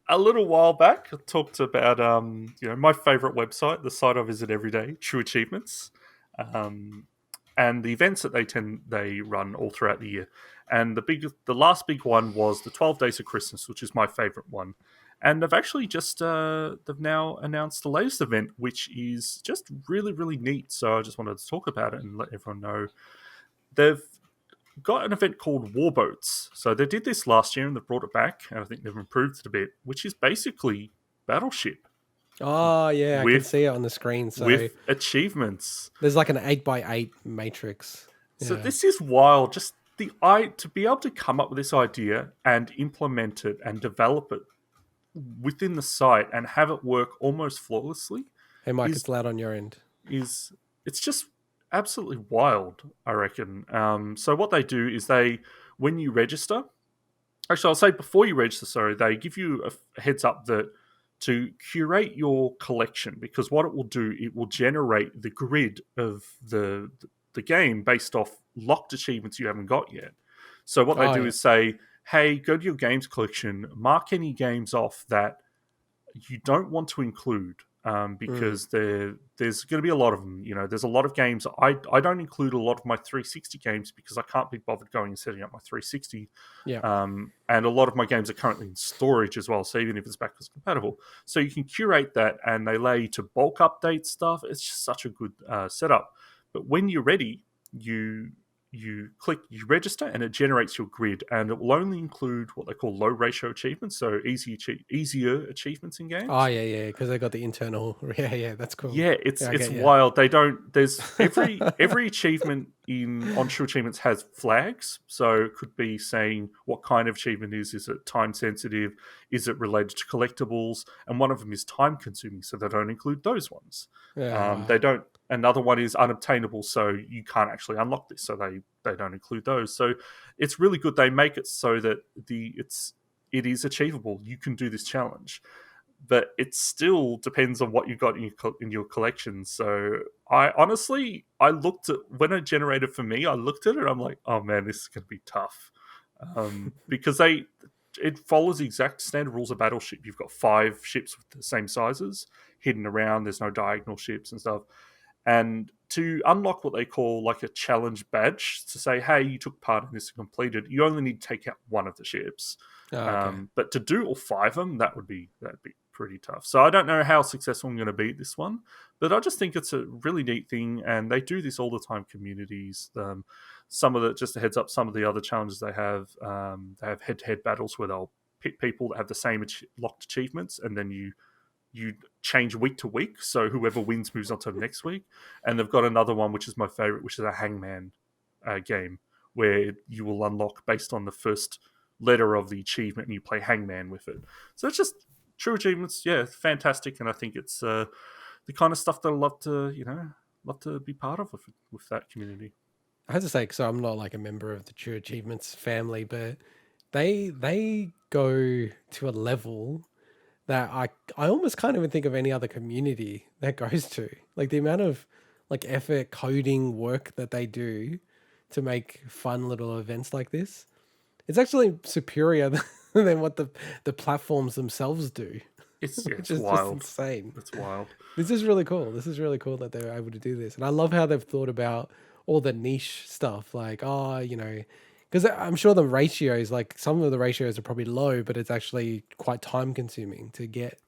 a little while back, I talked about my favorite website, the site I visit every day, TrueAchievements, um, and the events that they run all throughout the year. And the last big one was the 12 Days of Christmas, which is my favorite one. And they've actually just they've now announced the latest event, which is just really really neat. So I just wanted to talk about it and let everyone know they've got an event called Warboats. So they did this last year and they've brought it back, and I think they've improved it a bit, which is basically Battleship Oh yeah, I can with see it on the screen. So with achievements. there's like an 8x8 matrix. So Yeah. this is wild. Just to be able to come up with this idea and implement it and develop it within the site and have it work almost flawlessly Hey Mike, is it's loud on your end. is it's just absolutely wild, I reckon. So what they do is when you register, actually I'll say before you register, sorry, they give you a heads up that to curate your collection, because what it will do, it will generate the grid of the game based off locked achievements you haven't got yet. So what they Oh do yeah. is say, hey, go to your games collection, mark any games off that you don't want to include, Mm, because there's going to be a lot of them. There's a lot of games. I don't include a lot of my 360 games because I can't be bothered going and setting up my 360. yeah. And a lot of my games are currently in storage as well, so even if it's backwards compatible. So you can curate that, and they allow you to bulk update stuff. It's just such a good setup. But when you're ready, you register, and it generates your grid, and it will only include what they call low ratio achievements, so easier achievements in Oh games. yeah, yeah. Because they got the internal. Yeah, yeah. That's cool. Yeah, it's Yeah, I it's get you. wild. They don't. There's every achievement in on True Achievements has flags. So it could be saying what kind of achievement is. Is it time sensitive? Is it related to collectibles? And one of them is time consuming, so they don't include those ones. Yeah. They Wow. don't. Another one is unobtainable, so you can't actually unlock this. So they don't include those. So it's really good. They make it so that it is achievable. You can do this challenge, but it still depends on what you got in your collection. So I honestly, I looked at when it generated for me. I looked at it. I'm like, oh man, this is going to be tough, because it follows the exact standard rules of Battleship. You've got 5 ships with the same sizes hidden around. There's no diagonal ships and stuff. And to unlock what they call like a challenge badge to say, hey, you took part in this and completed, you only need to take out one of the ships. Oh, okay. But to do all 5 of them, that'd be pretty tough. So I don't know how successful I'm going to be at this one, but I just think it's a really neat thing, and they do this all the time. Communities, some of the just a heads up, some of the other challenges they have head-to-head battles where they'll pick people that have the same locked achievements, and then you change week to week. So whoever wins moves on to the next week. And they've got another one, which is my favorite, which is a hangman game, where you will unlock based on the first letter of the achievement, and you play hangman with it. So it's just true achievements. Yeah, fantastic. And I think it's the kind of stuff that I love to be part of with that community. I have to say, so I'm not like a member of the True Achievements family, but they go to a level that I almost can't even think of any other community that goes to. Like the amount of like effort, coding work that they do to make fun little events like this. It's actually superior than what the platforms themselves do, which It's is just wild. insane. It's wild. This is really cool. This is really cool that they're able to do this. And I love how they've thought about all the niche stuff like, oh, because I'm sure the ratios, like some of the ratios are probably low, but it's actually quite time consuming to get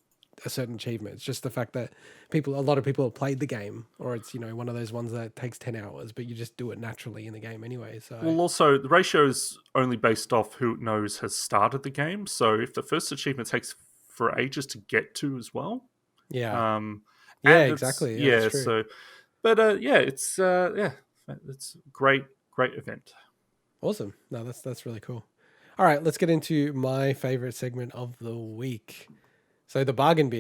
a certain achievement. It's just the fact that a lot of people have played the game, or it's, one of those ones that takes 10 hours, but you just do it naturally in the game anyway. So, Well, also the ratio is only based off who it knows has started the game. So if the first achievement takes for ages to get to as well, yeah. um, Yeah, and it's exactly. Yeah, that's yeah. true. So, but yeah, it's great event. Awesome. No, that's really cool. All right, let's get into my favorite segment of the week. So the bargain bin.